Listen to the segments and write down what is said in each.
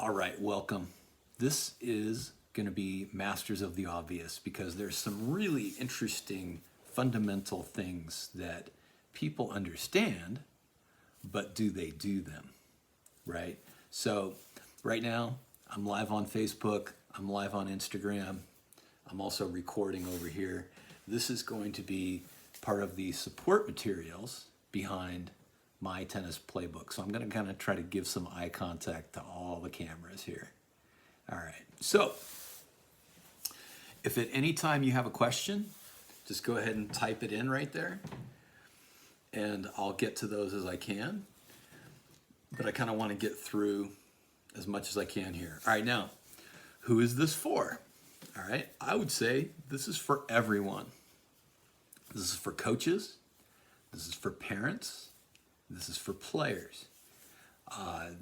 All right, welcome. This is going to be Masters of the Obvious because there's some really interesting fundamental things that people understand, but do they do them, right? So right now, I'm live on Facebook, I'm live on Instagram, I'm also recording over here. This is going to be part of the support materials behind my tennis playbook. So I'm going to kind of try to give some eye contact to all the cameras here. All right. So if at any time you have a question, just go ahead and type it in right there. And I'll get to those as I can. But I kind of want to get through as much as I can here. All right. Now, who is this for? All right. I would say this is for everyone. This is for coaches. This is for parents. This is for players.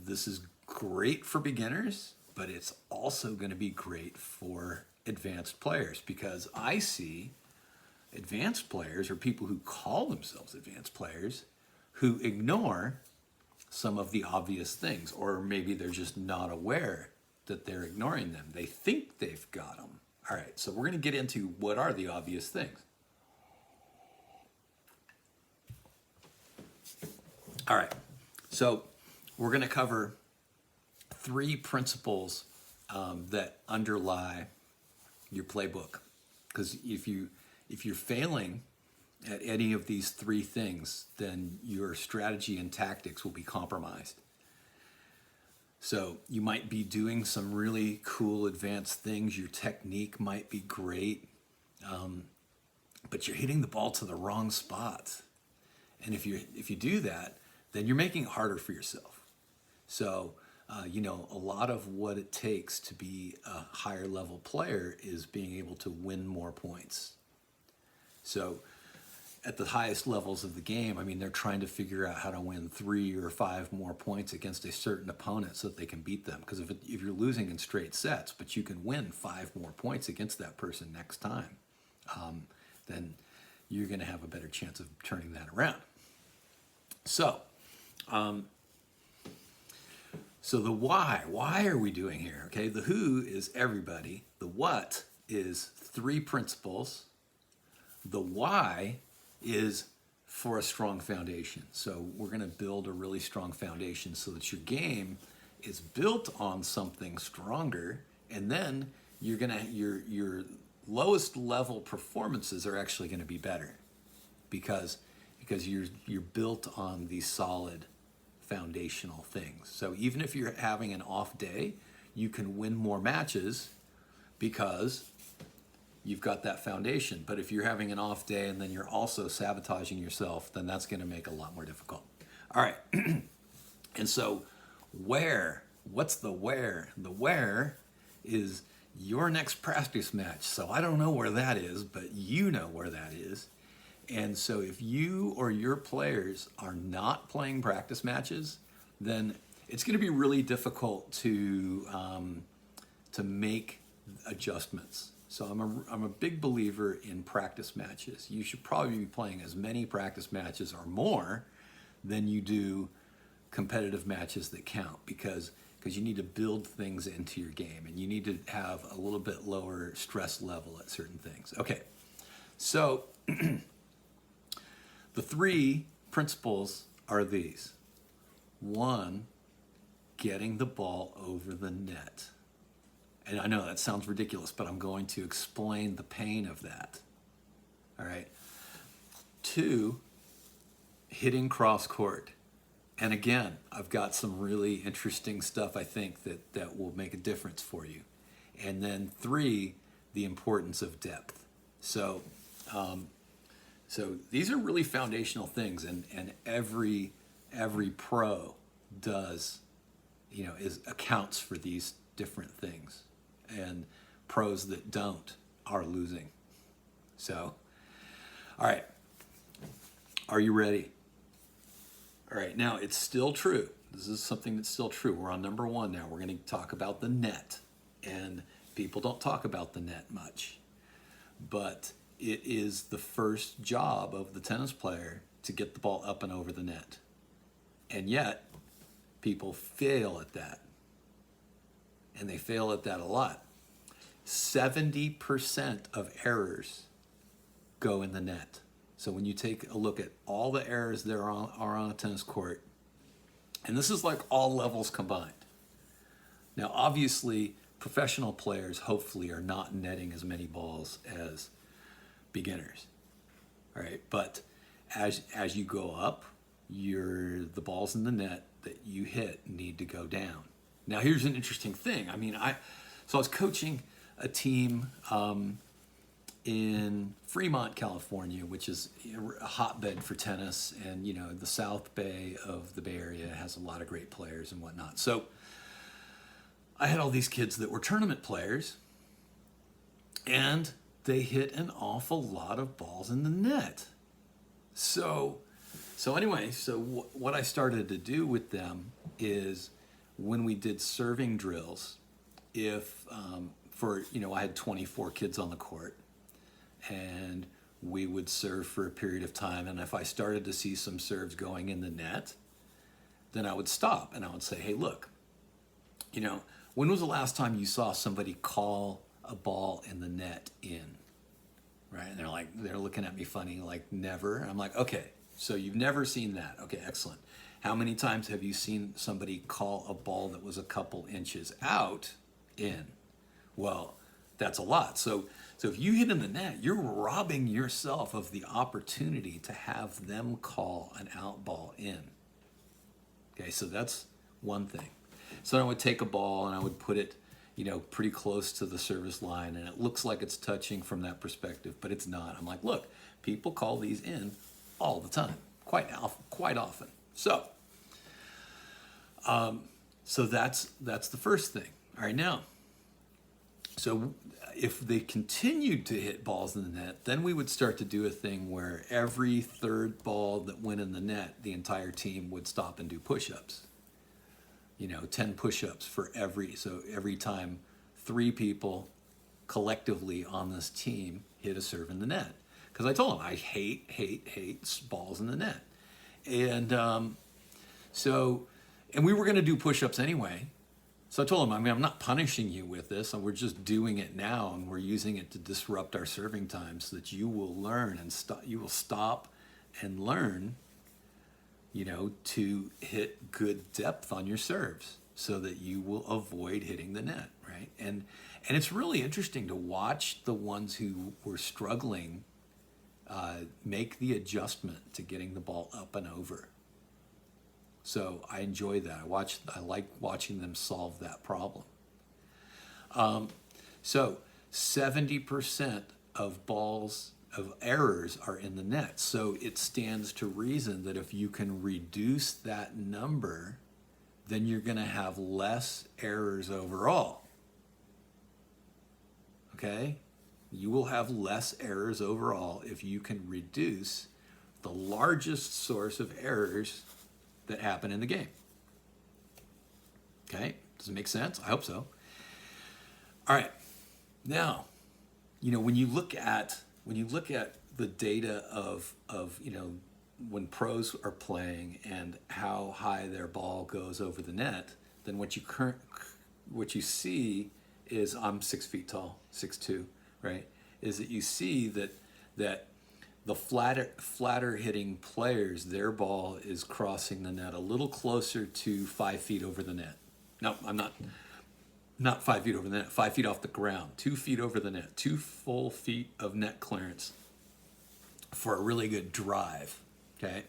This is great for beginners, but it's also going to be great for advanced players because I see advanced players or people who call themselves advanced players who ignore some of the obvious things, or maybe they're just not aware that they're ignoring them. They think they've got them. All right, so we're going to get into what are the obvious things. All right, so we're going to cover three principles that underlie your playbook. Because if you're failing at any of these three things, then your strategy and tactics will be compromised. So you might be doing some really cool advanced things. Your technique might be great, but you're hitting the ball to the wrong spots. And if you do that, then you're making it harder for yourself. So, a lot of what it takes to be a higher level player is being able to win more points. So at the highest levels of the game, they're trying to figure out how to win 3 or 5 more points against a certain opponent so that they can beat them. Because if you're losing in straight sets, but you can win 5 more points against that person next time, then you're going to have a better chance of turning that around. So the why are we doing here? Okay, the who is everybody. The what is 3 principles. The why is for a strong foundation. So we're going to build a really strong foundation so that your game is built on something stronger, and then your lowest level performances are actually going to be better because you're built on these solid foundational things. So even if you're having an off day, you can win more matches because you've got that foundation. But if you're having an off day and then you're also sabotaging yourself, then that's going to make it a lot more difficult. All right. And so what's the where? The where is your next practice match. So I don't know where that is, but you know where that is. And so if you or your players are not playing practice matches, then it's going to be really difficult to make adjustments. So I'm a big believer in practice matches. You should probably be playing as many practice matches or more than you do competitive matches that count because you need to build things into your game and you need to have a little bit lower stress level at certain things. Okay, so the 3 principles are these. 1, getting the ball over the net. And I know that sounds ridiculous, but I'm going to explain the pain of that. All right. 2, hitting cross court. And again, I've got some really interesting stuff I think that will make a difference for you. And then 3, the importance of depth. So these are really foundational things, and every pro does, accounts for these different things, and pros that don't are losing. So, all right, are you ready? All right, now it's still true. This is something that's still true. We're on number 1 now. We're going to talk about the net, and people don't talk about the net much, but it is the first job of the tennis player to get the ball up and over the net. And yet, people fail at that. and they fail at that a lot. 70% of errors go in the net. So when you take a look at all the errors that are on a tennis court, and this is like all levels combined. Now, obviously, professional players hopefully are not netting as many balls as beginners, all right? But as you go up, the balls in the net that you hit need to go down. Now, here's an interesting thing. I mean, I was coaching a team in Fremont, California, which is a hotbed for tennis, and the South Bay of the Bay Area has a lot of great players and whatnot. So I had all these kids that were tournament players, and they hit an awful lot of balls in the net. So anyway, what I started to do with them is when we did serving drills, if I had 24 kids on the court, and we would serve for a period of time, and if I started to see some serves going in the net, then I would stop and I would say, hey, look, when was the last time you saw somebody call a ball in the net in? Right? And they're looking at me funny, like, never. And I'm like, okay, so you've never seen that. Okay, excellent. How many times have you seen somebody call a ball that was a couple inches out in? Well, that's a lot. So if you hit in the net, you're robbing yourself of the opportunity to have them call an out ball in. Okay, so that's one thing. So I would take a ball and I would put it, pretty close to the service line, and it looks like it's touching from that perspective, but it's not. I'm like, look, people call these in all the time, quite often. So that's the first thing. All right, now, so if they continued to hit balls in the net, then we would start to do a thing where every third ball that went in the net, the entire team would stop and do push-ups. 10 push-ups for every time 3 people collectively on this team hit a serve in the net. Because I told them I hate balls in the net. And and we were going to do push-ups anyway. So I told them, I'm not punishing you with this. We're just doing it now, and we're using it to disrupt our serving time so that you will learn and you will stop and learn to hit good depth on your serves so that you will avoid hitting the net, right? And it's really interesting to watch the ones who were struggling make the adjustment to getting the ball up and over. So I enjoy that. I like watching them solve that problem. So 70% of errors are in the net. So it stands to reason that if you can reduce that number, then you're going to have less errors overall. Okay? You will have less errors overall if you can reduce the largest source of errors that happen in the game. Okay? Does it make sense? I hope so. All right. Now, when you look at the data of when pros are playing and how high their ball goes over the net, then what you see is, I'm 6 feet tall, 6'2", right? Is that you see that the flatter hitting players, their ball is crossing the net a little closer to 5 feet over the net. No, I'm not 5 feet over the net, 5 feet off the ground, 2 feet over the net, 2 full feet of net clearance for a really good drive, okay?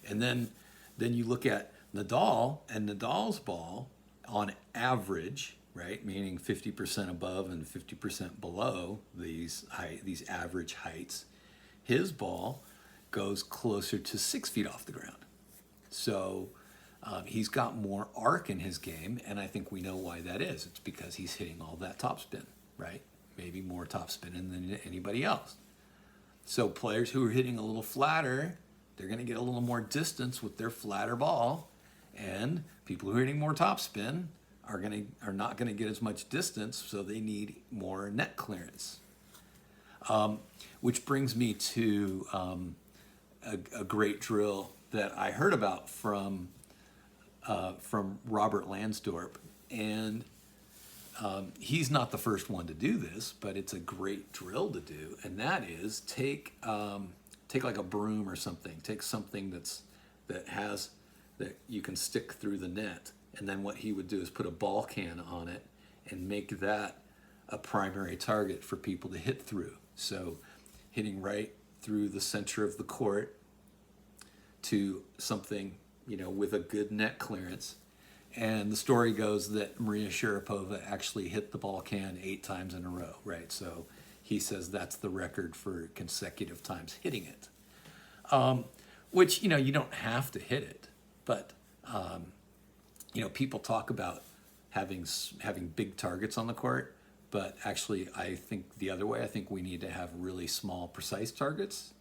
And then you look at Nadal, and Nadal's ball on average, right, meaning 50% above and 50% below these average heights, his ball goes closer to 6 feet off the ground. So he's got more arc in his game, and I think we know why that is. It's because he's hitting all that topspin, right? Maybe more topspin than anybody else. So players who are hitting a little flatter, they're going to get a little more distance with their flatter ball, and people who are hitting more topspin are not going to get as much distance, so they need more net clearance. Which brings me to a great drill that I heard about from Robert Lansdorp, and he's not the first one to do this, but it's a great drill to do, and that is take like a broom or something. Take something that you can stick through the net, and then what he would do is put a ball can on it and make that a primary target for people to hit through. So hitting right through the center of the court to something, with a good net clearance. And the story goes that Maria Sharapova actually hit the ball can 8 times in a row, right? So he says that's the record for consecutive times hitting it. Which, you don't have to hit it, but, people talk about having big targets on the court, but actually I think the other way. I think we need to have really small, precise targets.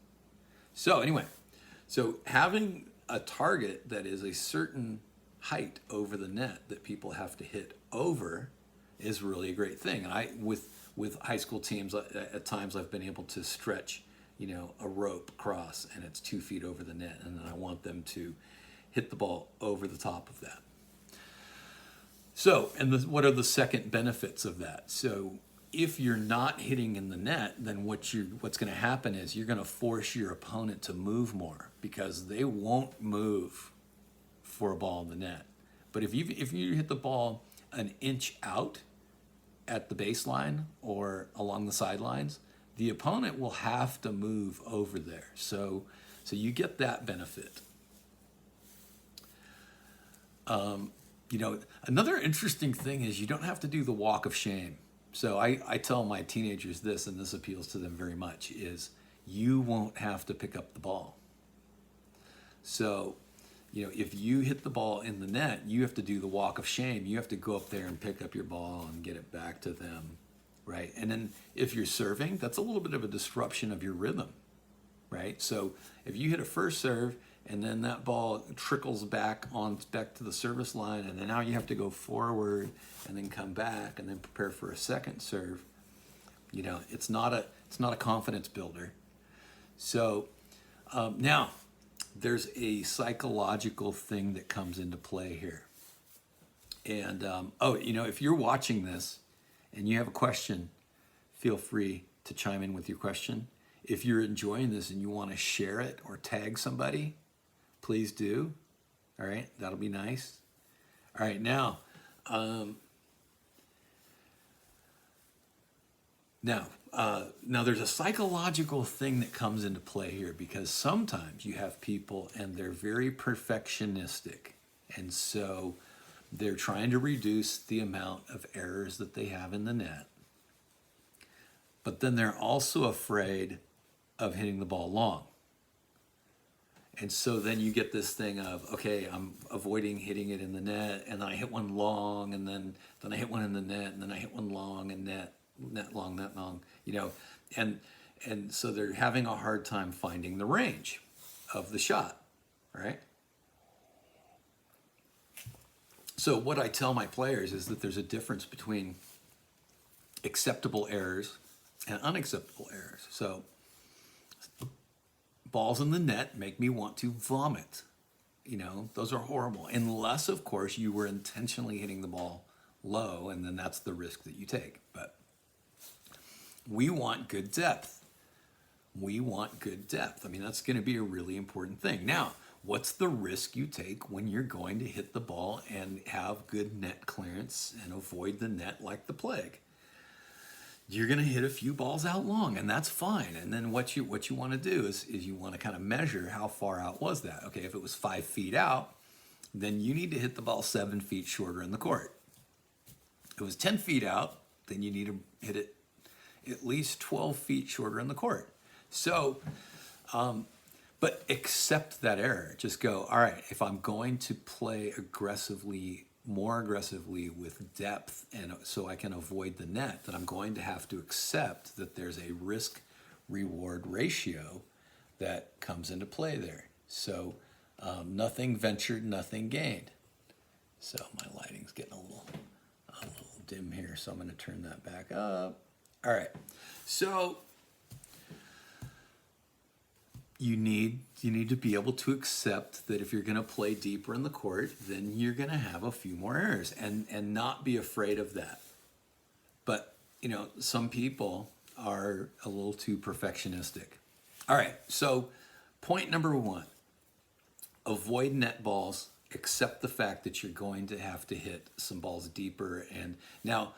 So anyway, having a target that is a certain height over the net that people have to hit over is really a great thing. And with high school teams, at times I've been able to stretch, a rope across, and it's 2 feet over the net, and then I want them to hit the ball over the top of that. So, what are the second benefits of that? So, if you're not hitting in the net, then what's going to happen is you're going to force your opponent to move more, because they won't move for a ball in the net. But if you hit the ball an inch out at the baseline or along the sidelines, the opponent will have to move over there. So you get that benefit. Another interesting thing is you don't have to do the walk of shame. So I tell my teenagers this, and this appeals to them very much, is you won't have to pick up the ball. So, if you hit the ball in the net, you have to do the walk of shame. You have to go up there and pick up your ball and get it back to them, right? And then if you're serving, that's a little bit of a disruption of your rhythm, right? So if you hit a first serve and then that ball trickles back to the service line, and then now you have to go forward and then come back and then prepare for a second serve, it's not a confidence builder. So now there's a psychological thing that comes into play here. And if you're watching this and you have a question, feel free to chime in with your question. If you're enjoying this and you want to share it or tag somebody, please do. All right, that'll be nice. All right, now there's a psychological thing that comes into play here, because sometimes you have people and they're very perfectionistic, and so they're trying to reduce the amount of errors that they have in the net, but then they're also afraid of hitting the ball long. And so then you get this thing of, okay, I'm avoiding hitting it in the net, and then I hit one long, and then I hit one in the net, and then I hit one long and net long, and so they're having a hard time finding the range of the shot, right? So what I tell my players is that there's a difference between acceptable errors and unacceptable errors. So balls in the net make me want to vomit. Those are horrible. Unless, of course, you were intentionally hitting the ball low, and then that's the risk that you take. But we want good depth. That's going to be a really important thing. Now, what's the risk you take when you're going to hit the ball and have good net clearance and avoid the net like the plague? You're going to hit a few balls out long, and that's fine. And then what you want to do is you want to kind of measure how far out was that. Okay, if it was 5 feet out, then you need to hit the ball 7 feet shorter in the court. If it was 10 feet out, then you need to hit it at least 12 feet shorter in the court. So, but accept that error. Just go, all right, if I'm going to play more aggressively with depth, and so I can avoid the net, then I'm going to have to accept that there's a risk-reward ratio that comes into play there. So nothing ventured, nothing gained. So my lighting's getting a little dim here, so I'm going to turn that back up. All right, so you need to be able to accept that if you're going to play deeper in the court, then you're going to have a few more errors, and not be afraid of that. But, some people are a little too perfectionistic. All right, so point number one, avoid net balls, accept the fact that you're going to have to hit some balls deeper. And now,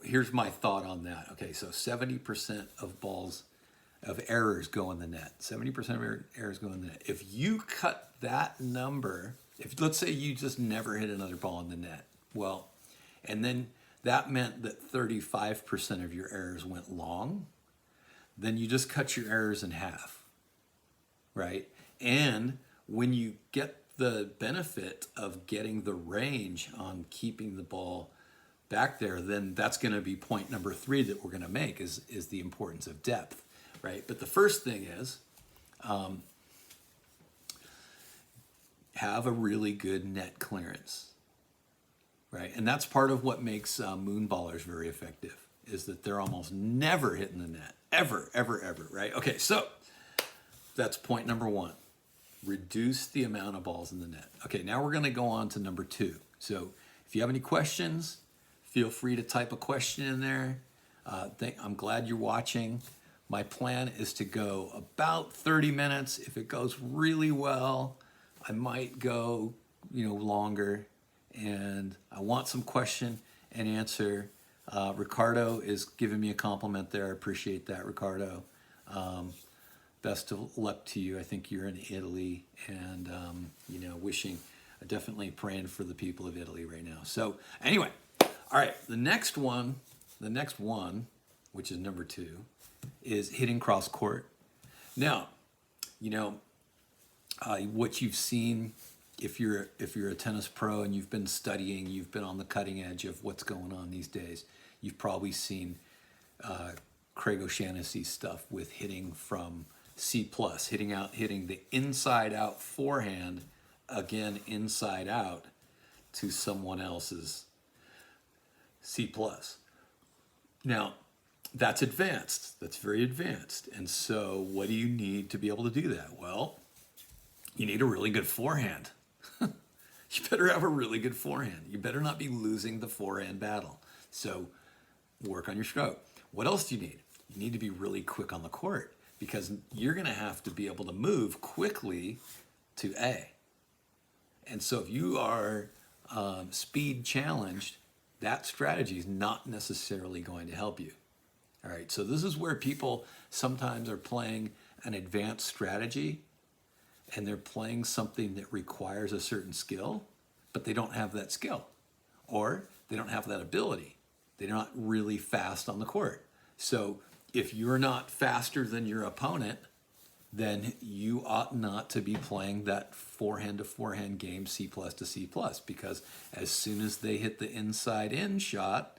here's my thought on that. Okay, so 70% of errors go in the net. 70% of errors go in the net. If you cut that number, if let's say you just never hit another ball in the net, well, and then that meant that 35% of your errors went long, then you just cut your errors in half, right? And when you get the benefit of getting the range on keeping the ball back there, then that's going to be point number 3 that we're going to make is the importance of depth, right? But the first thing is have a really good net clearance, right? And that's part of what makes moonballers very effective, is that they're almost never hitting the net, ever, right? Okay, so that's point number 1. Reduce the amount of balls in the net. Okay, now we're going to go on to number 2. So if you have any questions, feel free to type a question in there. I'm glad you're watching. My plan is to go about 30 minutes. If it goes really well, I might go, longer. And I want some question and answer. Ricardo is giving me a compliment there. I appreciate that, Ricardo. Best of luck to you. I think you're in Italy, and definitely praying for the people of Italy right now. So anyway, all right, the next one, which is number 2, is hitting cross court. Now, what you've seen, if you're a tennis pro and you've been studying, you've been on the cutting edge of what's going on these days, you've probably seen Craig O'Shaughnessy's stuff with hitting from C+, hitting the inside out forehand, again inside out, to someone else's C+. Now, that's advanced. That's very advanced. And so what do you need to be able to do that? Well, you need a really good forehand. You better have a really good forehand. You better not be losing the forehand battle. So work on your stroke. What else do you need? You need to be really quick on the court, because you're going to have to be able to move quickly to A. And so if you are speed challenged, that strategy is not necessarily going to help you. All right, so this is where people sometimes are playing an advanced strategy, and they're playing something that requires a certain skill, but they don't have that skill, or they don't have that ability. They're not really fast on the court. So if you're not faster than your opponent, then you ought not to be playing that forehand to forehand game C+ to C+, because as soon as they hit the inside in shot,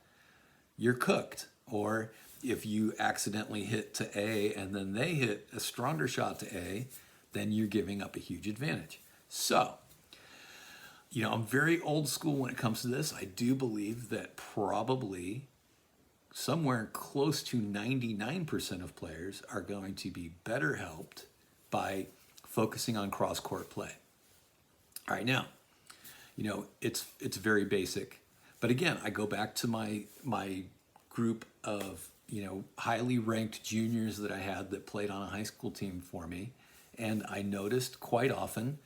you're cooked. Or if you accidentally hit to A and then they hit a stronger shot to A, then you're giving up a huge advantage. So, I'm very old school when it comes to this. I do believe that probably somewhere close to 99% of players are going to be better helped by focusing on cross-court play. All right, now, it's very basic. But again, I go back to my group of, highly ranked juniors that I had that played on a high school team for me. And I noticed quite often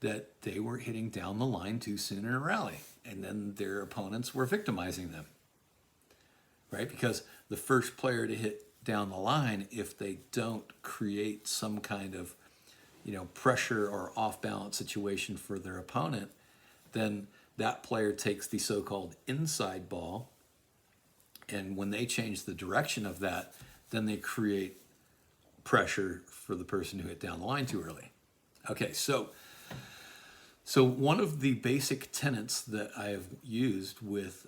that they were hitting down the line too soon in a rally. And then their opponents were victimizing them, right? Because the first player to hit down the line, if they don't create some kind of, pressure or off-balance situation for their opponent, then that player takes the so-called inside ball, and when they change the direction of that, then they create pressure for the person who hit down the line too early. Okay, so one of the basic tenets that I have used with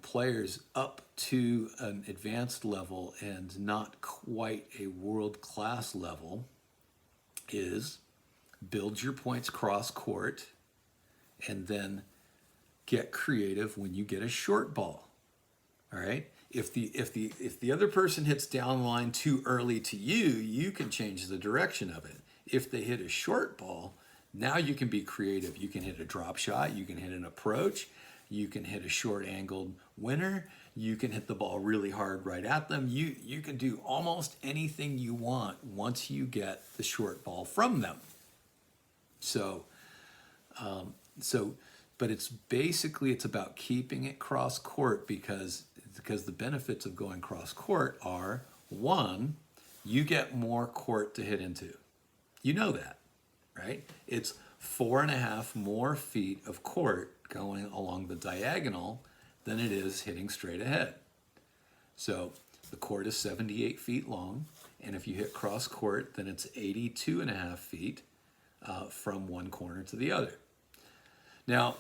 players up to an advanced level and not quite a world-class level is build your points cross court, and then get creative when you get a short ball. All right. If the other person hits down the line too early to you, you can change the direction of it. If they hit a short ball, now you can be creative. You can hit a drop shot. You can hit an approach. You can hit a short angled winner. You can hit the ball really hard right at them. You can do almost anything you want once you get the short ball from them. So, so, but it's basically, it's about keeping it cross court because the benefits of going cross court are, one, you get more court to hit into. You know that, right? It's 4.5 more feet of court going along the diagonal than it is hitting straight ahead. So the court is 78 feet long, and if you hit cross court, then it's 82.5 feet from one corner to the other. Now,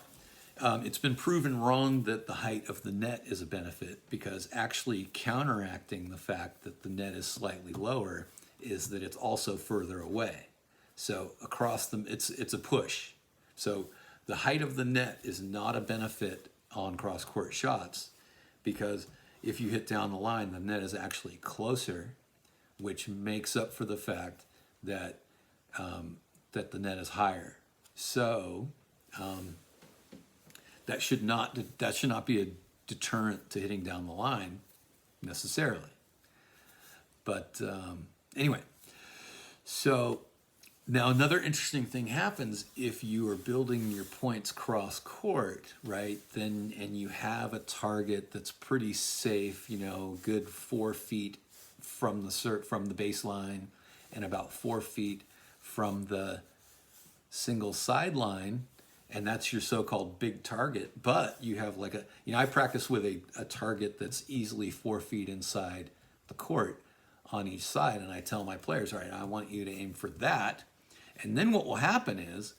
it's been proven wrong that the height of the net is a benefit, because actually counteracting the fact that the net is slightly lower is that it's also further away. So across them, it's a push. So the height of the net is not a benefit on cross-court shots, because if you hit down the line, the net is actually closer, which makes up for the fact that that the net is higher. So that should not be a deterrent to hitting down the line necessarily. But anyway, so now another interesting thing happens if you are building your points cross court, right? Then and you have a target that's pretty safe, good 4 feet from the baseline and about 4 feet from the single sideline, and that's your so-called big target. But you have like I practice with a target that's easily 4 feet inside the court on each side, and I tell my players, all right, I want you to aim for that. And then what will happen is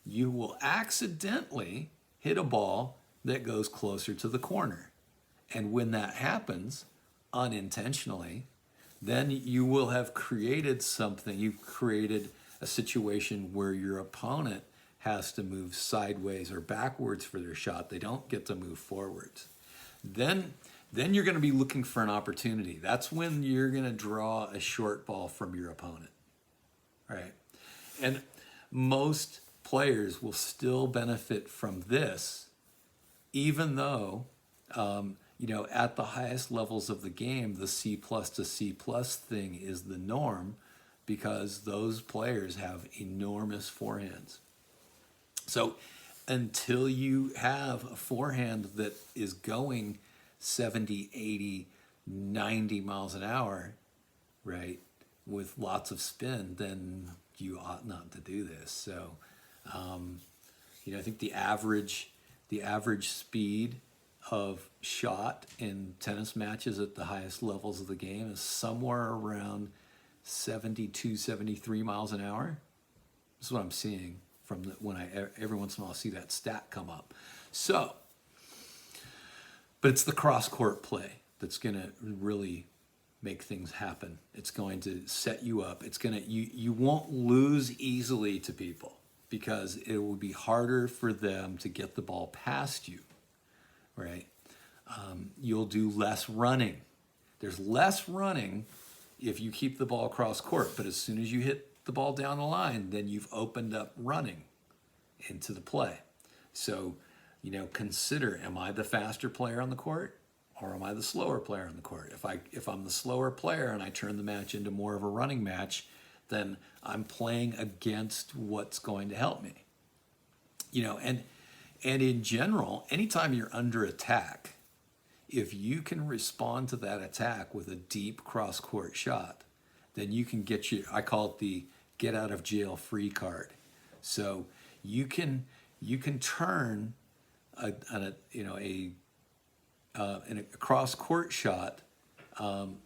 you will accidentally hit a ball that goes closer to the corner. And when that happens, unintentionally, then you will have created something. You've created a situation where your opponent has to move sideways or backwards for their shot. They don't get to move forwards. Then you're going to be looking for an opportunity. That's when you're going to draw a short ball from your opponent, right? And most players will still benefit from this, even though, at the highest levels of the game, the C+ to C+ thing is the norm, because those players have enormous forehands. So until you have a forehand that is going 70, 80, 90 miles an hour, right, with lots of spin, then you ought not to do this. So, I think the average speed of shot in tennis matches at the highest levels of the game is somewhere around 72, 73 miles an hour. This is what I'm seeing from when every once in a while I see that stat come up. So, but it's the cross-court play that's going to really make things happen. It's going to set you up. It's going to you won't lose easily to people, because it will be harder for them to get the ball past you, right? You'll do less running. There's less running if you keep the ball cross court, but as soon as you hit the ball down the line, then you've opened up running into the play. So, consider, am I the faster player on the court, or am I the slower player on the court? If I'm the slower player and I turn the match into more of a running match, then I'm playing against what's going to help me. And in general, anytime you're under attack, if you can respond to that attack with a deep cross-court shot, then you can I call it the get out of jail free card. So you can turn a cross-court shot, and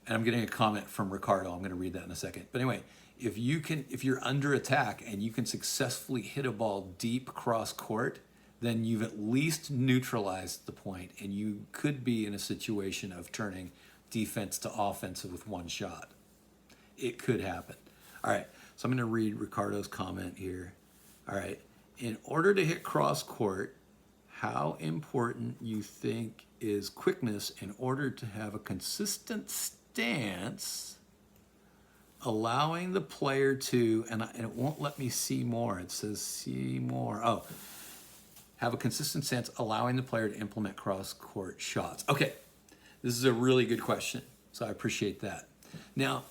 I'm getting a comment from Ricardo. I'm going to read that in a second. But anyway, if you're under attack and you can successfully hit a ball deep cross-court, then you've at least neutralized the point, and you could be in a situation of turning defense to offense with one shot. It could happen. All right, so I'm going to read Ricardo's comment here. All right, in order to hit cross-court, how important you think is quickness in order to have a consistent stance, allowing the player to, and it won't let me see more. It says see more. Oh, have a consistent stance, allowing the player to implement cross-court shots. Okay, this is a really good question, so I appreciate that. Now,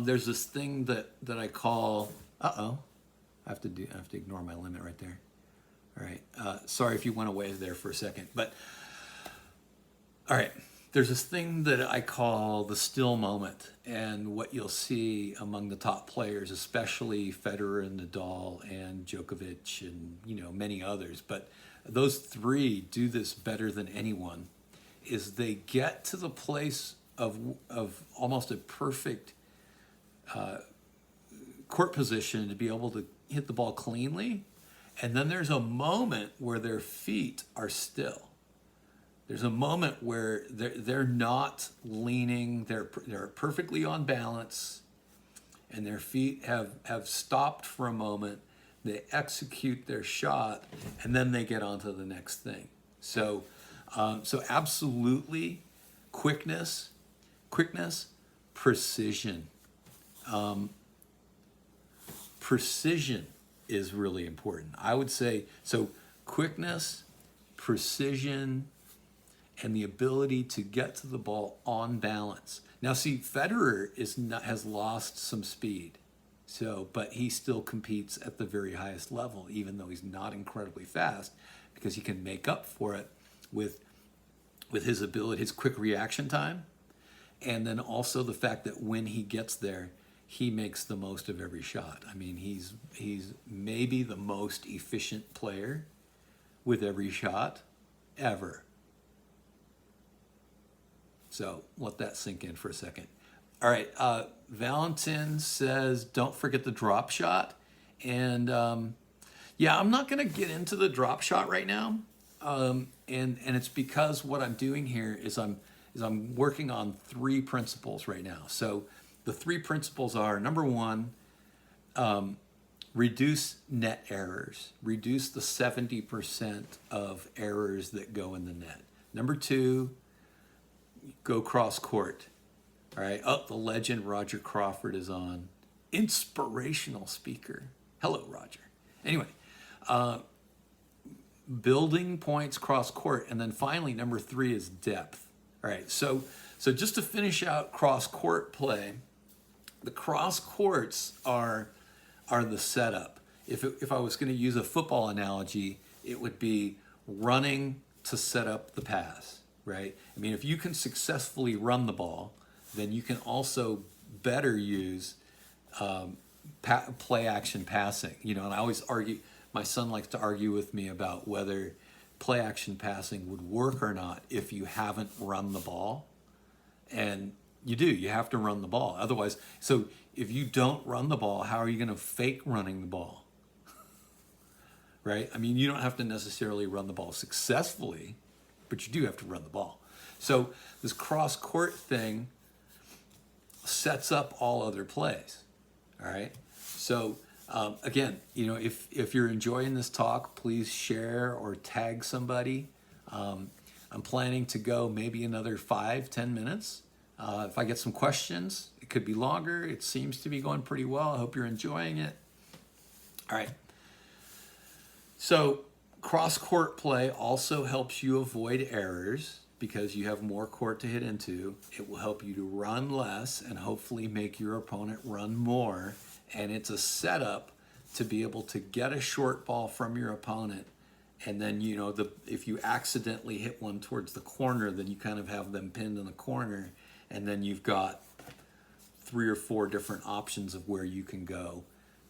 there's this thing that I call, I have to ignore my limit right there. All right, sorry if you went away there for a second, but all right, there's this thing that I call the still moment, and what you'll see among the top players, especially Federer and Nadal and Djokovic and many others, but those three do this better than anyone, is they get to the place of almost a perfect court position to be able to hit the ball cleanly, and then there's a moment where their feet are still. There's a moment where they're not leaning, they're perfectly on balance, and their feet have stopped for a moment. They execute their shot, and then they get on to the next thing. So absolutely, quickness, precision. Precision is really important. I would say, so quickness, precision, and the ability to get to the ball on balance. Now, see, Federer has lost some speed, but he still competes at the very highest level, even though he's not incredibly fast, because he can make up for it with his ability, his quick reaction time, and then also the fact that when he gets there, he makes the most of every shot. I mean, he's maybe the most efficient player with every shot ever. So let that sink in for a second. All right, Valentin says, don't forget the drop shot. And yeah, I'm not going to get into the drop shot right now. And it's because what I'm doing here is I'm working on 3 principles right now. So the 3 principles are, number 1, reduce net errors. Reduce the 70% of errors that go in the net. Number 2, go cross court. All right. Oh, the legend Roger Crawford is on. Inspirational speaker. Hello, Roger. Anyway, building points cross court, and then finally number 3 is depth. All right. So just to finish out cross court play, the cross courts are the setup. If I was going to use a football analogy, it would be running to set up the pass. Right? I mean, if you can successfully run the ball, then you can also better use play action passing. And I always argue, my son likes to argue with me about whether play action passing would work or not if you haven't run the ball. And you have to run the ball. Otherwise, so if you don't run the ball, how are you going to fake running the ball? Right? I mean, you don't have to necessarily run the ball successfully, but you do have to run the ball. So this cross-court thing sets up all other plays, all right? So again, if you're enjoying this talk, please share or tag somebody. I'm planning to go maybe another 5-10 minutes. If I get some questions, it could be longer. It seems to be going pretty well. I hope you're enjoying it. All right. So cross-court play also helps you avoid errors because you have more court to hit into. It will help you to run less and hopefully make your opponent run more. And it's a setup to be able to get a short ball from your opponent. And then, if you accidentally hit one towards the corner, then you kind of have them pinned in the corner. And then you've got 3 or 4 different options of where you can go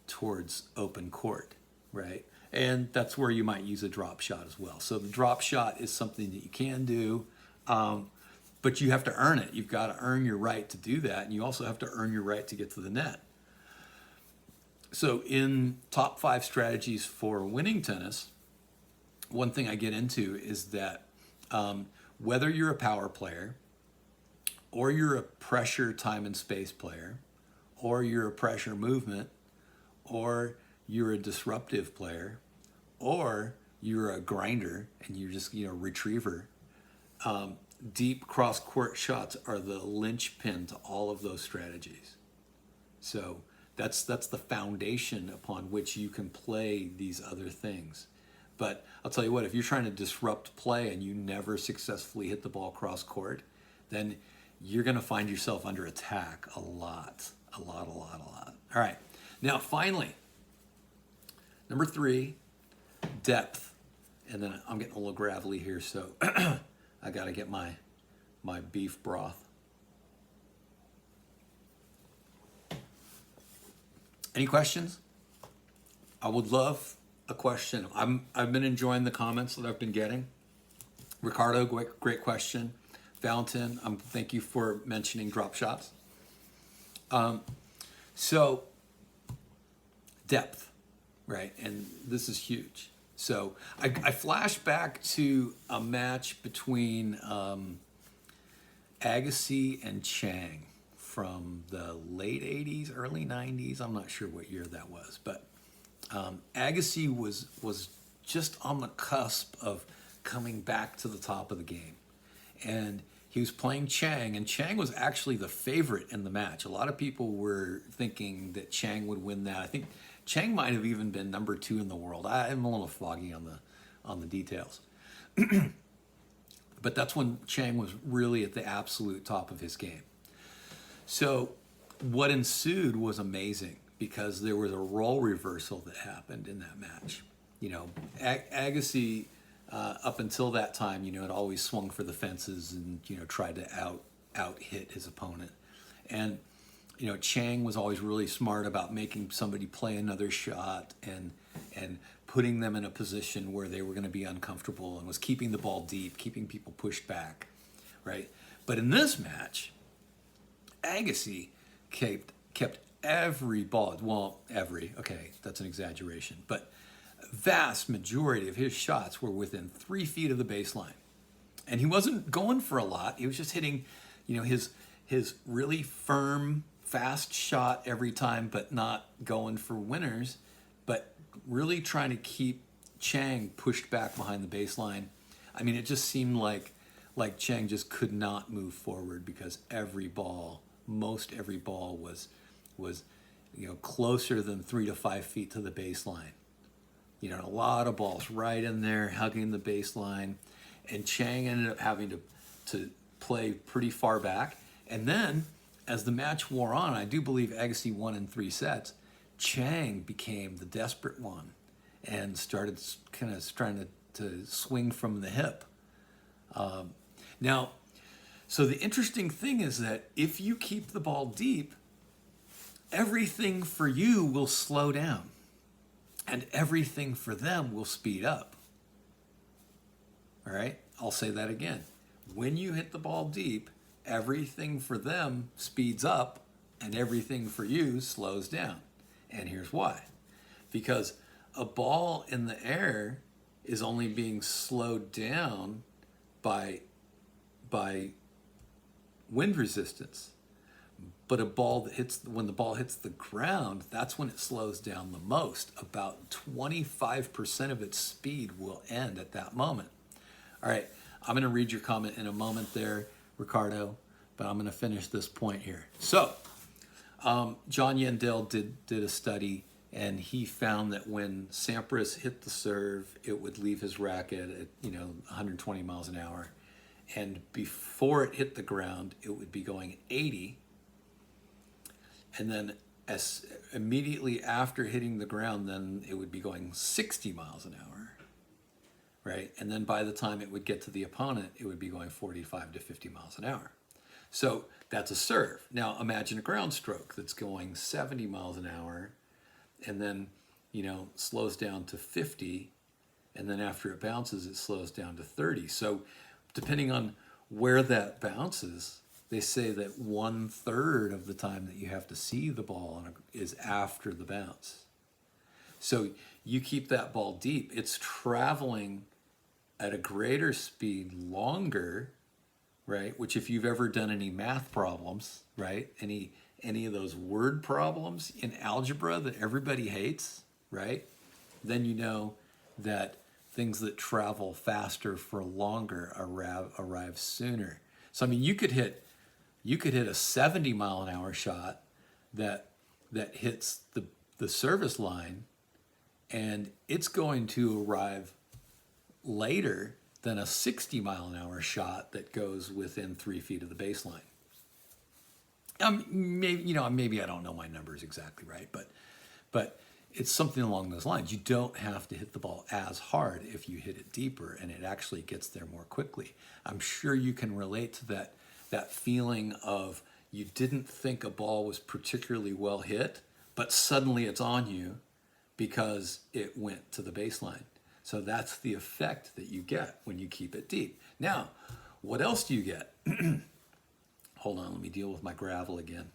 towards open court, right? And that's where you might use a drop shot as well. So the drop shot is something that you can do, but you have to earn it. You've got to earn your right to do that, and you also have to earn your right to get to the net. So in top 5 strategies for winning tennis, one thing I get into is that whether you're a power player, or you're a pressure time and space player, or you're a pressure movement, or you're a disruptive player, or you're a grinder and you're just retriever, deep cross-court shots are the linchpin to all of those strategies. So that's the foundation upon which you can play these other things. But I'll tell you what, if you're trying to disrupt play and you never successfully hit the ball cross court, then you're going to find yourself under attack a lot. All right. Now, finally, number 3, depth. And then I'm getting a little gravelly here, so I got to get my beef broth. Any questions? I would love a question. I've been enjoying the comments that I've been getting. Ricardo, great question. Valentin, thank you for mentioning drop shots. So depth, right? And this is huge. So I flash back to a match between Agassi and Chang from the late 80s, early 90s. I'm not sure what year that was, but Agassi was just on the cusp of coming back to the top of the game. And he was playing Chang, and Chang was actually the favorite in the match. A lot of people were thinking that Chang would win that. I think Chang might have even been number 2 in the world. I'm a little foggy on the details. But that's when Chang was really at the absolute top of his game. So what ensued was amazing, because there was a role reversal that happened in that match. You know, Agassi, up until that time, you know, had always swung for the fences and, you know, tried to out hit his opponent. And, you know, Chang was always really smart about making somebody play another shot and putting them in a position where they were going to be uncomfortable, and was keeping the ball deep, keeping people pushed back, right? But in this match, Agassi kept every ball, well, okay, that's an exaggeration, but vast majority of his shots were within 3 feet of the baseline. And he wasn't going for a lot. He was just hitting, you know, his really firm, fast shot every time, but not going for winners, but really trying to keep Chang pushed back behind the baseline. I mean, it just seemed like Chang just could not move forward, because most every ball was, you know, closer than 3 to 5 feet to the baseline. You know, a lot of balls right in there, hugging the baseline. And Chang ended up having to play pretty far back. And then, as the match wore on, I do believe Agassi won in 3 sets, Chang became the desperate one and started kind of trying to swing from the hip. Now, so the interesting thing is that if you keep the ball deep, everything for you will slow down, and everything for them will speed up. All right, I'll say that again. When you hit the ball deep, everything for them speeds up, and everything for you slows down. And here's why. Because a ball in the air is only being slowed down by wind resistance. But when the ball hits the ground, that's when it slows down the most. About 25% of its speed will end at that moment. All right, I'm going to read your comment in a moment there, Ricardo, but I'm going to finish this point here. So, John Yandel did a study, and he found that when Sampras hit the serve, it would leave his racket at 120 miles an hour, and before it hit the ground, it would be going 80. And then as immediately after hitting the ground, then it would be going 60 miles an hour, right? And then by the time it would get to the opponent, it would be going 45 to 50 miles an hour. So that's a serve. Now imagine a ground stroke that's going 70 miles an hour and then, slows down to 50. And then after it bounces, it slows down to 30. So depending on where that bounces, they say that 1/3 of the time that you have to see the ball is after the bounce. So you keep that ball deep. It's traveling at a greater speed longer, right? Which if you've ever done any math problems, right? Any of those word problems in algebra that everybody hates, right? Then you know that things that travel faster for longer arrive sooner. So I mean, you could hit a 70 mile an hour shot that hits the service line, and it's going to arrive later than a 60-mile-an-hour shot that goes within 3 feet of the baseline. Maybe I don't know my numbers exactly right, but it's something along those lines. You don't have to hit the ball as hard if you hit it deeper, and it actually gets there more quickly. I'm sure you can relate to that feeling of you didn't think a ball was particularly well hit, but suddenly it's on you because it went to the baseline. So that's the effect that you get when you keep it deep. Now, what else do you get? Hold on, let me deal with my gravel again.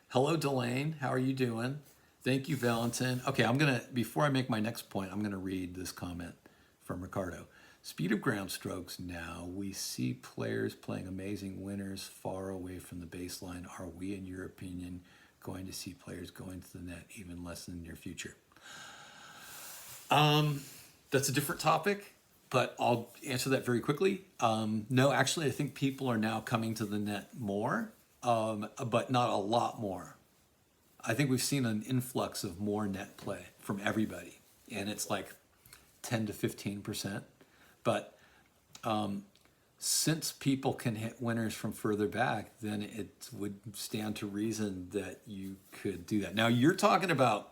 Hello, Delane. How are you doing? Thank you, Valentin. Okay, before I make my next point, I'm gonna read this comment from Ricardo. Speed of ground strokes now. We see players playing amazing winners far away from the baseline. Are we, in your opinion, going to see players going to the net even less in the near future? That's a different topic, but I'll answer that very quickly. No, actually, I think people are now coming to the net more, but not a lot more. I think we've seen an influx of more net play from everybody, and it's like 10 to 15%. But since people can hit winners from further back, then it would stand to reason that you could do that. Now, you're talking about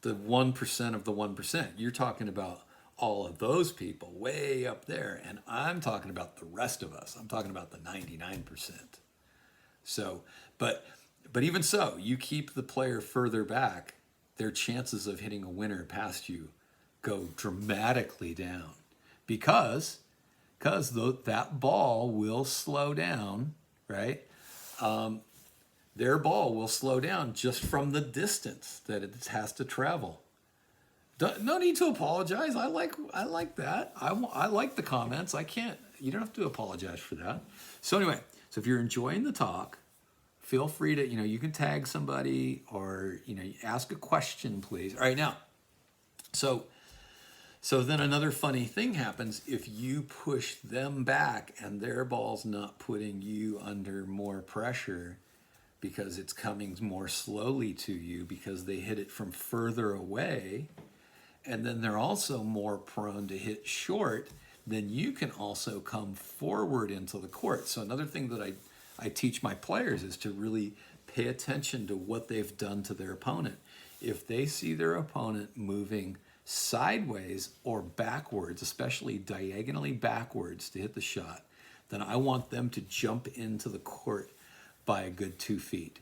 the 1% of the 1%. You're talking about all of those people way up there, and I'm talking about the rest of us. I'm talking about the 99%. So, but even so, you keep the player further back, their chances of hitting a winner past you go dramatically down because that ball will slow down, right? Their ball will slow down just from the distance that it has to travel. No need to apologize. I like that. I like the comments. You don't have to apologize for that. So anyway, if you're enjoying the talk, feel free to, you can tag somebody or, ask a question, please. All right, now, so then another funny thing happens if you push them back and their ball's not putting you under more pressure because it's coming more slowly to you because they hit it from further away, and then they're also more prone to hit short, then you can also come forward into the court. So another thing that I teach my players is to really pay attention to what they've done to their opponent. If they see their opponent moving sideways or backwards, especially diagonally backwards to hit the shot, then I want them to jump into the court by a good 2 feet.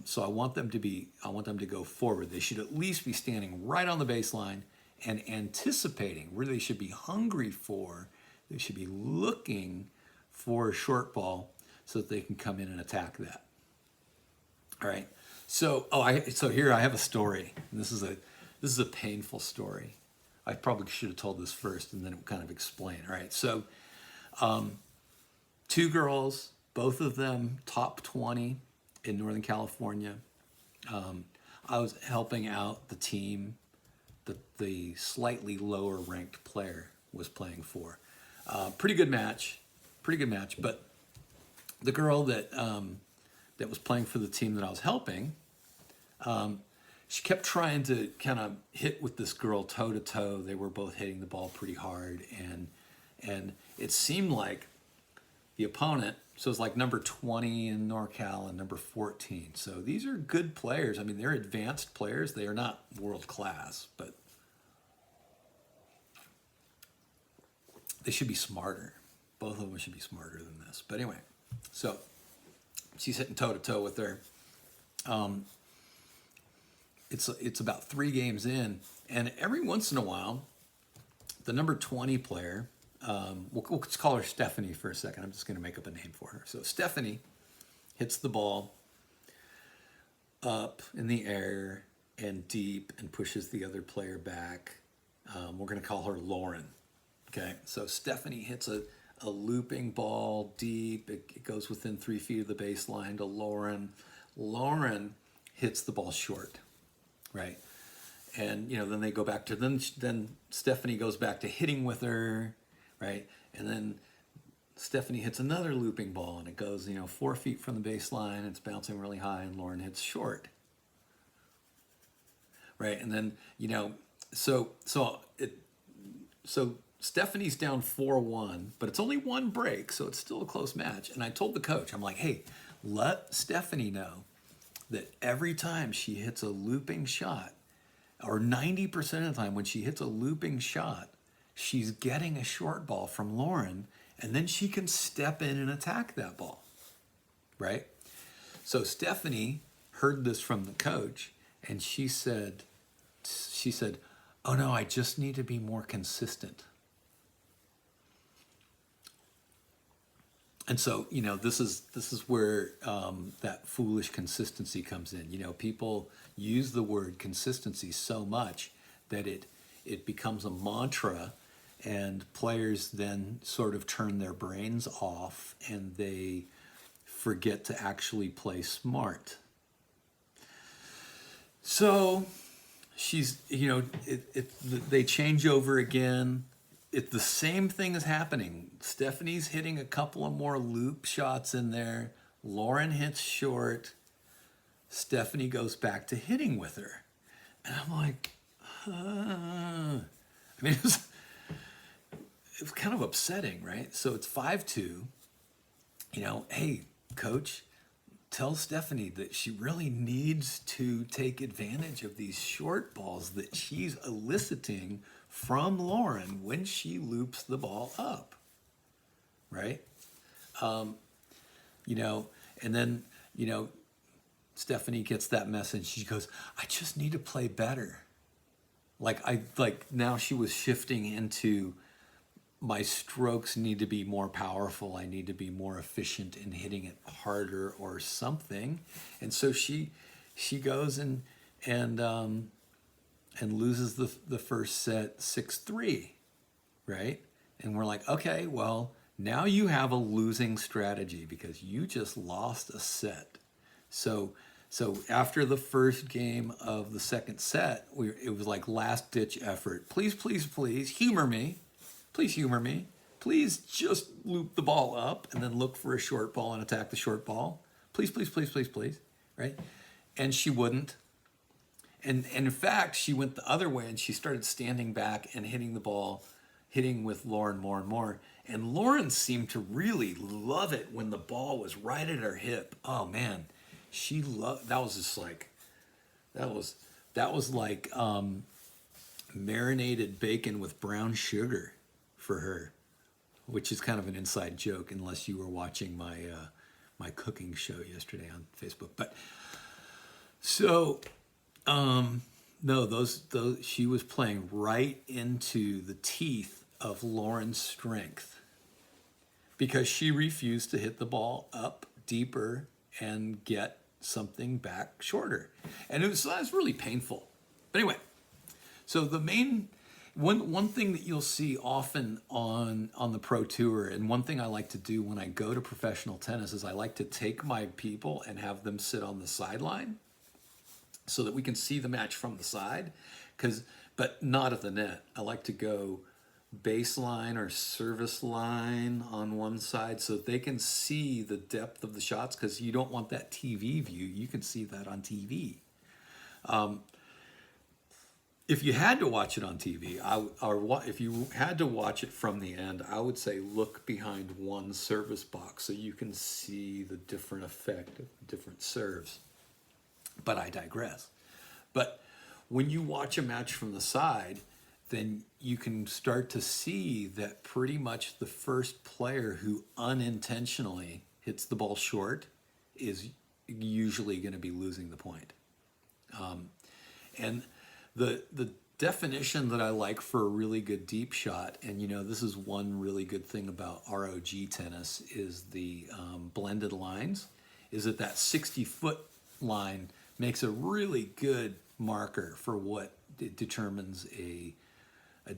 So I want them to go forward. They should at least be standing right on the baseline and anticipating where they should be hungry for. They should be looking for a short ball so that they can come in and attack that. All right. So here I have a story. And this is a painful story. I probably should have told this first and then it would kind of explain. All right. So 2 girls, both of them top 20 in Northern California. I was helping out the team that the slightly lower ranked player was playing for. Pretty good match. But the girl that was playing for the team that I was helping, she kept trying to kind of hit with this girl toe to toe. They were both hitting the ball pretty hard, and it seemed like the opponent, so it's like number 20 in NorCal and number 14. So these are good players. I mean, they're advanced players. They are not world class, but they should be smarter. Both of them should be smarter than this. But anyway, so she's hitting toe to toe with her. It's about 3 games in, and every once in a while, the number 20 player, we'll just call her Stephanie for a second. I'm just going to make up a name for her. So Stephanie hits the ball up in the air and deep and pushes the other player back. We're going to call her Lauren. Okay, so Stephanie hits a looping ball deep. It goes within 3 feet of the baseline to Lauren. Lauren hits the ball short, right? And, then they go back to, then Stephanie goes back to hitting with her, right? And then Stephanie hits another looping ball and it goes, 4 feet from the baseline. It's bouncing really high and Lauren hits short, right? And then, so Stephanie's down 4-1, but it's only one break, so it's still a close match. And I told the coach, I'm like, hey, let Stephanie know that every time she hits a looping shot, or 90% of the time when she hits a looping shot, she's getting a short ball from Lauren, and then she can step in and attack that ball, right? So Stephanie heard this from the coach, and she said, oh no, I just need to be more consistent. And so, this is where that foolish consistency comes in. People use the word consistency so much that it becomes a mantra, and players then sort of turn their brains off and they forget to actually play smart. So she's, they change over again. The same thing is happening. Stephanie's hitting a couple of more loop shots in there. Lauren hits short. Stephanie goes back to hitting with her. And I'm like, it was kind of upsetting, right? So it's 5-2. Hey, coach, tell Stephanie that she really needs to take advantage of these short balls that she's eliciting from Lauren when she loops the ball up, right? And then, Stephanie gets that message. She goes, I just need to play better. Now she was shifting into, my strokes need to be more powerful. I need to be more efficient in hitting it harder or something. And so she goes and loses the first set 6-3, right? And we're like, okay, well, now you have a losing strategy because you just lost a set. So after the first game of the second set, it was like last ditch effort. Please, please, please humor me. Please humor me. Please just loop the ball up and then look for a short ball and attack the short ball. Please, please, please, please, please, right? And she wouldn't. And in fact, she went the other way and she started standing back and hitting the ball, hitting with Lauren more and more. And Lauren seemed to really love it when the ball was right at her hip. Oh man, she loved, that was just like, that was like marinated bacon with brown sugar for her, which is kind of an inside joke unless you were watching my my cooking show yesterday on Facebook. But so no, those she was playing right into the teeth of Lauren's strength because she refused to hit the ball up deeper and get something back shorter, and it was really painful. But anyway, so the main one thing that you'll see often on the pro tour, and one thing I like to do when I go to professional tennis, is I like to take my people and have them sit on the sideline so that we can see the match from the side, but not at the net. I like to go baseline or service line on one side so that they can see the depth of the shots, because you don't want that TV view. You can see that on TV. If you had to watch it on TV, if you had to watch it from the end, I would say look behind one service box so you can see the different effect of different serves. But I digress. But when you watch a match from the side, then you can start to see that pretty much the first player who unintentionally hits the ball short is usually going to be losing the point. And the definition that I like for a really good deep shot, and this is one really good thing about ROG tennis, is the blended lines, is that 60-foot line makes a really good marker for what determines a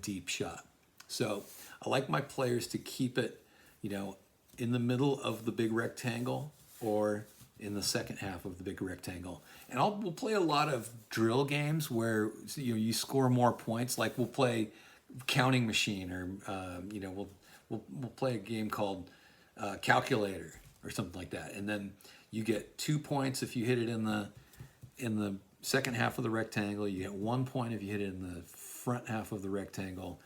deep shot. So I like my players to keep it, in the middle of the big rectangle or in the second half of the big rectangle. And we'll play a lot of drill games where you score more points. Like we'll play counting machine, or we'll play a game called calculator or something like that. And then you get 2 points if you hit it in the second half of the rectangle. You get 1 point if you hit it in the front half of the rectangle.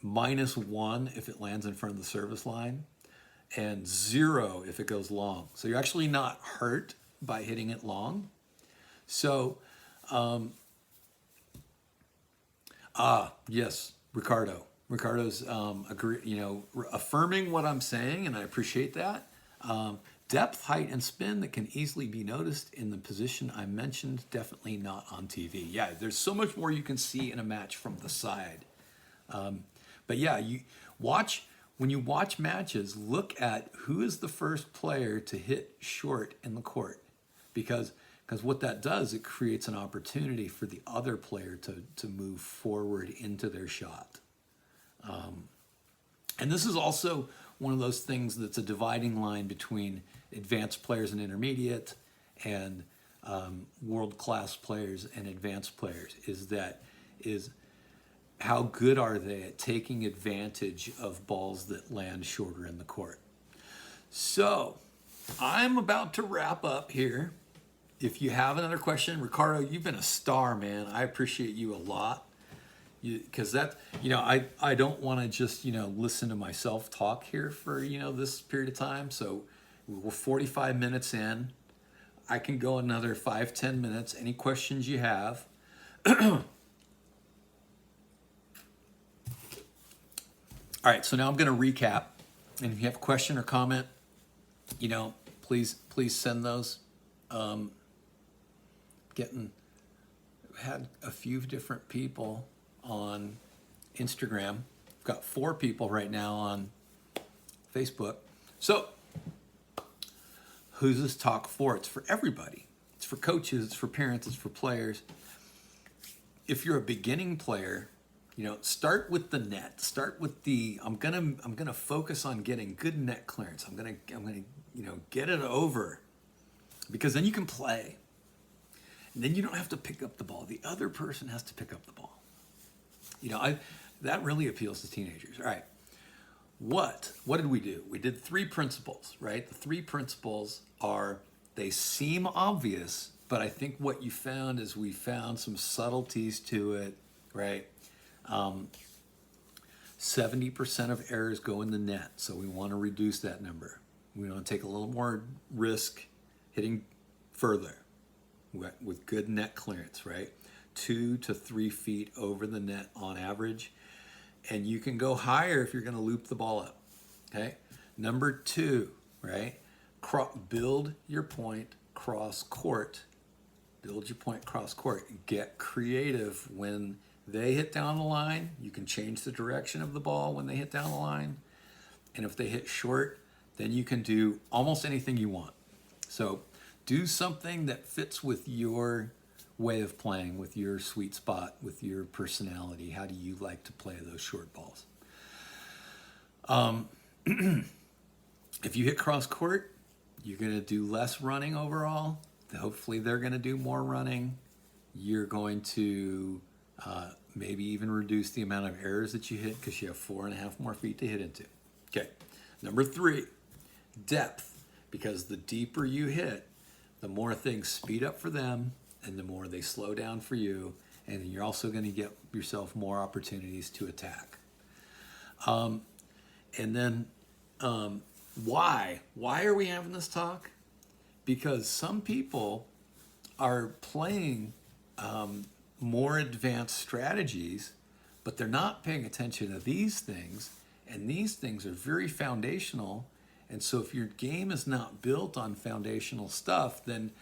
-1 if it lands in front of the service line, and 0 if it goes long. So you're actually not hurt by hitting it long. So, yes, Ricardo. Ricardo's affirming what I'm saying, and I appreciate that. Depth, height, and spin that can easily be noticed in the position I mentioned, definitely not on TV. Yeah, there's so much more you can see in a match from the side. But yeah, when you watch matches, look at who is the first player to hit short in the court, because what that does, it creates an opportunity for the other player to move forward into their shot. And this is also one of those things that's a dividing line between advanced players and intermediate, and world-class players and advanced players, is how good are they at taking advantage of balls that land shorter in the court. So I'm about to wrap up here. If you have another question, Ricardo, you've been a star, man. I appreciate you a lot. Because I don't want to just, listen to myself talk here for, this period of time. So we're 45 minutes in. I can go another 5-10 minutes. Any questions you have? All right, so now I'm going to recap. And if you have a question or comment, please send those. Had a few different people on Instagram. I've got 4 people right now on Facebook. So who's this talk for? It's for everybody. It's for coaches, it's for parents, it's for players. If you're a beginning player, start with the net. Start with I'm gonna focus on getting good net clearance. I'm gonna get it over, because then you can play. And then you don't have to pick up the ball. The other person has to pick up the ball. That really appeals to teenagers. All right. What did we do? We did 3 principles, right? The 3 principles they seem obvious, but I think what you found is we found some subtleties to it, right? 70% of errors go in the net, so we want to reduce that number. We want to take a little more risk hitting further with good net clearance, right? 2 to 3 feet over the net on average. And you can go higher if you're going to loop the ball up, okay? Number 2, right? Build your point cross court. Build your point cross court. Get creative when they hit down the line. You can change the direction of the ball when they hit down the line. And if they hit short, then you can do almost anything you want. So do something that fits with your way of playing, with your sweet spot, with your personality. How do you like to play those short balls? If you hit cross court, you're going to do less running overall. Hopefully they're going to do more running. You're going to maybe even reduce the amount of errors that you hit, because you have 4.5 more feet to hit into. Okay. Number 3, depth, because the deeper you hit, the more things speed up for them and the more they slow down for you, and you're also going to get yourself more opportunities to attack. And then why are we having this talk? Because some people are playing more advanced strategies, but they're not paying attention to these things, and these things are very foundational. And so if your game is not built on foundational stuff, then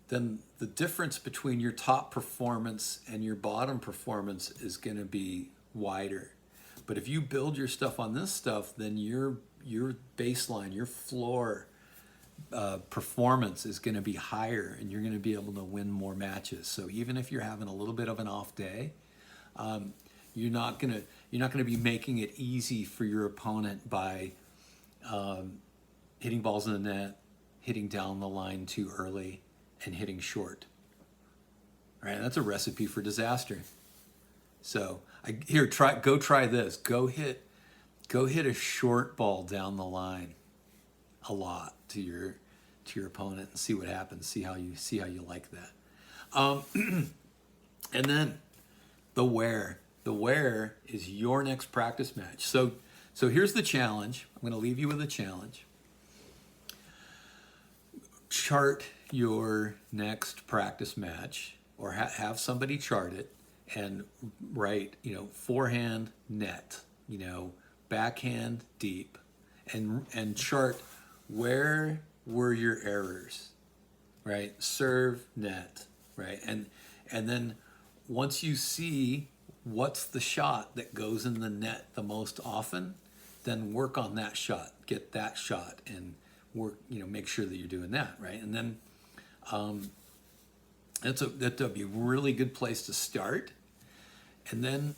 the difference between your top performance and your bottom performance is going to be wider. But if you build your stuff on this stuff, then your baseline, your floor performance is going to be higher, and you're going to be able to win more matches. So even if you're having a little bit of an off day, you're not going to be making it easy for your opponent by hitting balls in the net, hitting down the line too early, and hitting short. All right, that's a recipe for disaster. So go try this. Go hit a short ball down the line a lot to your opponent and see what happens. See how you like that. And then the where. The where is your next practice match. So here's the challenge. I'm going to leave you with a challenge. Chart your next practice match, or have somebody chart it and write, forehand net, backhand deep, and chart where were your errors, right? Serve net, right? And then once you see what's the shot that goes in the net the most often, then work on that shot, get that shot, and work, make sure that you're doing that, right? And then that'll be a really good place to start. And then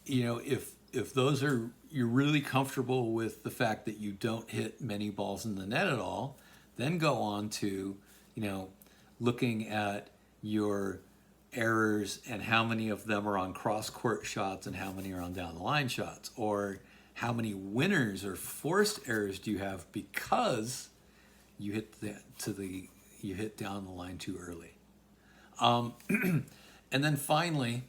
if those are, you're really comfortable with the fact that you don't hit many balls in the net at all, then go on to looking at your errors and how many of them are on cross court shots and how many are on down the line shots, or how many winners or forced errors do you have because you hit down the line too early. And then finally,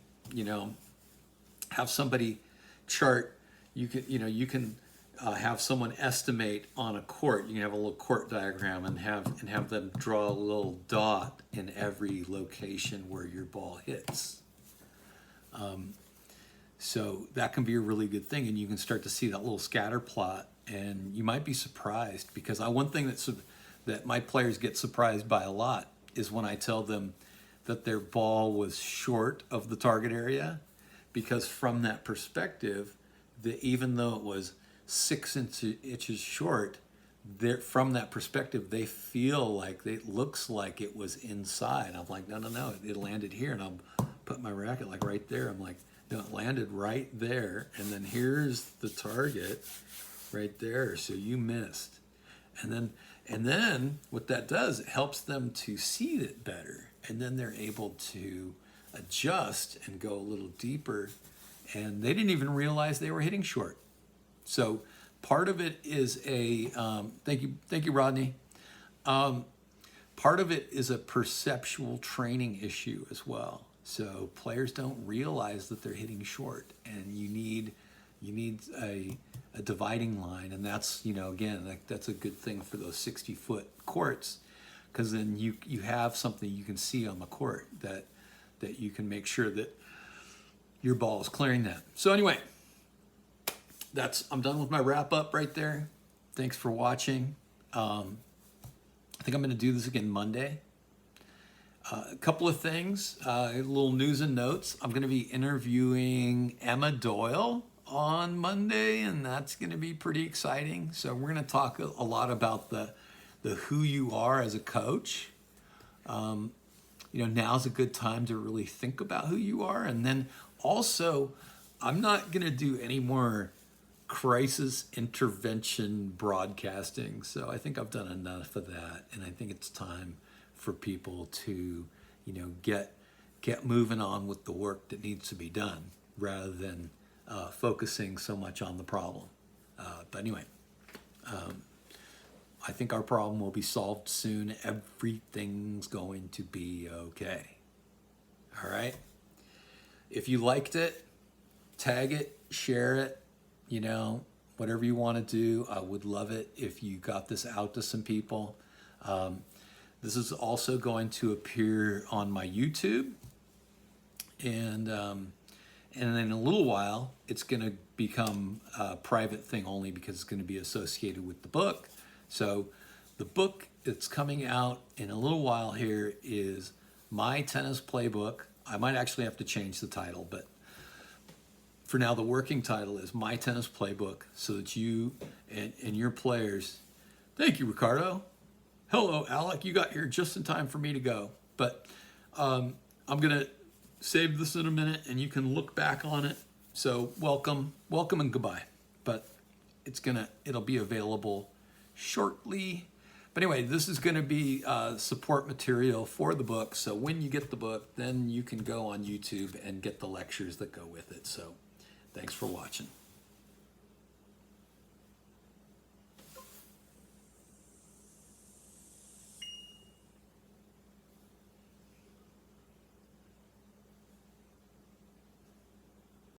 have somebody chart. You can have someone estimate on a court. You can have a little court diagram and have them draw a little dot in every location where your ball hits. So that can be a really good thing, and you can start to see that little scatter plot, and you might be surprised, because one thing that my players get surprised by a lot is when I tell them that their ball was short of the target area, because from that perspective, even though it was 6 inches short, from that perspective, they feel like it looks like it was inside. I'm like, no, it landed here, and I'll put my racket like right there. I'm like, no, it landed right there, and then here's the target right there. So you missed, and then what that does, it helps them to see it better, and then they're able to adjust and go a little deeper, and they didn't even realize they were hitting short. So part of it is thank you, Rodney. Part of it is a perceptual training issue as well. So players don't realize that they're hitting short, and you need a dividing line, and that's that's a good thing for those 60-foot courts, because then you have something you can see on the court that you can make sure that your ball is clearing that. So anyway, I'm done with my wrap up right there. Thanks for watching. I think I'm going to do this again Monday. A couple of things, a little news and notes. I'm going to be interviewing Emma Doyle on Monday, and that's going to be pretty exciting. So we're going to talk a lot about the who you are as a coach. Now's a good time to really think about who you are. And then also, I'm not going to do any more crisis intervention broadcasting. So I think I've done enough of that, and I think it's time for people to, get moving on with the work that needs to be done, rather than focusing so much on the problem. But anyway, I think our problem will be solved soon. Everything's going to be okay. All right. If you liked it, tag it, share it, whatever you want to do. I would love it if you got this out to some people. This is also going to appear on my YouTube, and in a little while, it's going to become a private thing only, because it's going to be associated with the book. So the book that's coming out in a little while here is My Tennis Playbook. I might actually have to change the title, but for now, the working title is My Tennis Playbook, so that you and your players. Thank you, Ricardo. Hello, Alec. You got here just in time for me to go. But I'm going to save this in a minute, and you can look back on it. So welcome and goodbye. But it'll be available shortly. But anyway, this is going to be support material for the book. So when you get the book, then you can go on YouTube and get the lectures that go with it. So thanks for watching.